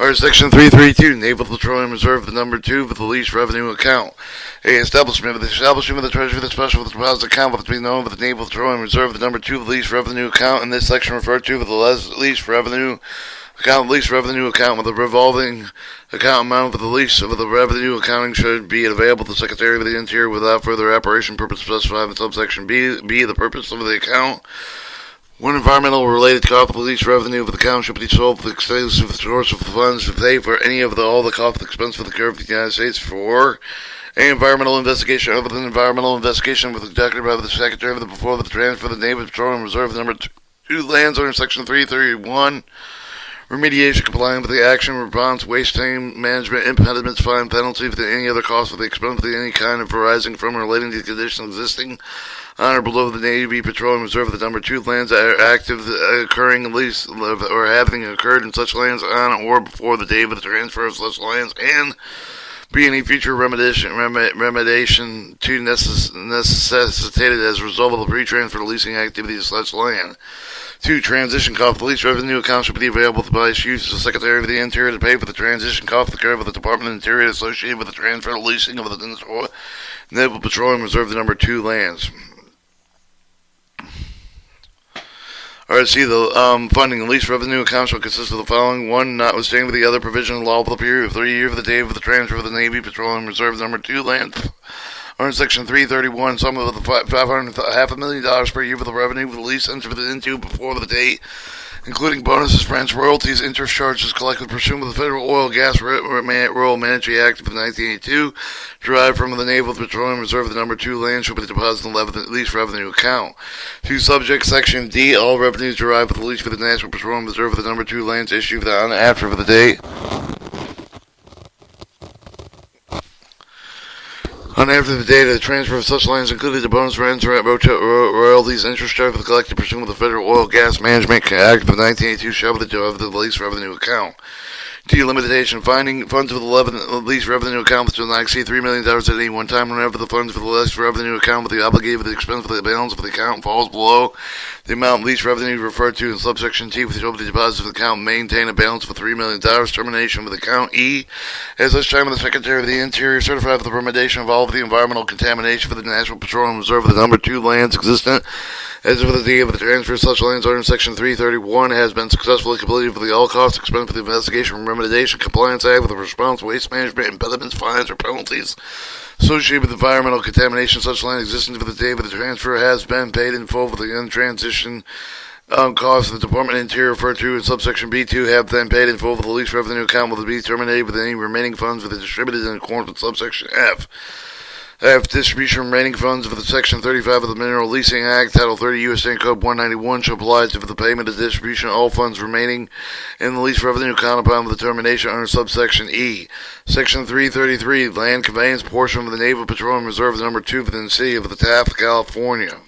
Or Section 332, Naval Petroleum Reserve, the number 2 for the lease revenue account. A establishment of the Treasury, the special deposit account with being known for the Naval Petroleum Reserve, the number 2 for the lease revenue account. In this section referred to for the lease revenue account with a revolving account amount for the lease of the revenue accounting should be available to the Secretary of the Interior without further operation purpose specified in subsection B. The purpose of the account. When environmental related cost of the lease revenue of the account should be sold for the exclusive source of the funds to pay for any of all the cost of expense for the care of the United States for any environmental investigation other than environmental investigation with conducted by the Secretary of the before the transfer of the Naval Petroleum Reserve number 2 lands under Section 331. Remediation complying with the action, response, waste time management, impediments, fine, penalty, for any other cost for the expense of any kind of arising from or relating to the condition existing on or below the Navy Petroleum Reserve, the number 2 lands that are active, occurring at least, or having occurred in such lands on or before the date of the transfer of such lands, and be any future remediation to necessitated as a result of the pre-transfer leasing activity of such land. 2. Transition cost. The lease revenue account should be available to by its use as the Secretary of the Interior to pay for the transition cost of the care of the Department of the Interior associated with the transfer or leasing of the Naval Petroleum Reserve, the number 2 lands. Alright, see, the funding and lease revenue account shall consist of the following. 1. Notwithstanding the other provision of law for the period of 3 years of the date of the transfer of the Navy Petroleum Reserve, number 2 lands. Under Section 331, some of the $500,000 per year for the revenue for the lease entered into before the date, including bonuses, rents, royalties, interest charges collected pursuant to the Federal Oil Gas Royal Management Act of 1982, derived from the Naval Petroleum Reserve, the number 2 land shall be deposited in the lease revenue account. 2. Subject Section D, all revenues derived from the lease for the National Petroleum Reserve, the number 2 lands issued on after the date. On after the date of the transfer of such lands, including the bonus rents, royalties, interest charges collected pursuant to the Federal Oil Gas Management Act of 1982 shall be the lease revenue account. D. Limitation. Finding funds for the lease revenue account which will not exceed $3 million at any one time whenever the funds for the lease revenue account with the obligated for the expense for the balance of the account falls below the amount of lease revenue referred to in subsection T, which shall be deposited of the account maintain a balance for $3 million. Termination of the account. E. At such time, the Secretary of the Interior certified for the remediation of all of the environmental contamination for the National Petroleum Reserve of the number 2 lands existent as of the date of the transfer of such lands under Section 331 has been successfully completed for the all costs expense for the investigation and remediation compliance act with the response, waste management, impediments, fines, or penalties associated with environmental contamination. Such land existing for the date of the transfer has been paid in full for the transition costs of the Department of the Interior referred to in subsection B2 have been paid in full for the lease revenue account will be terminated with any remaining funds for the distributed in accordance with subsection F. Distribution remaining funds for the Section 35 of the Mineral Leasing Act, Title 30 U.S. Code 191 shall apply to the payment of distribution of all funds remaining in the lease revenue account upon the termination under subsection E. Section 333, Land Conveyance portion of the Naval Petroleum Reserve, number 2 for the City of the Taft, California.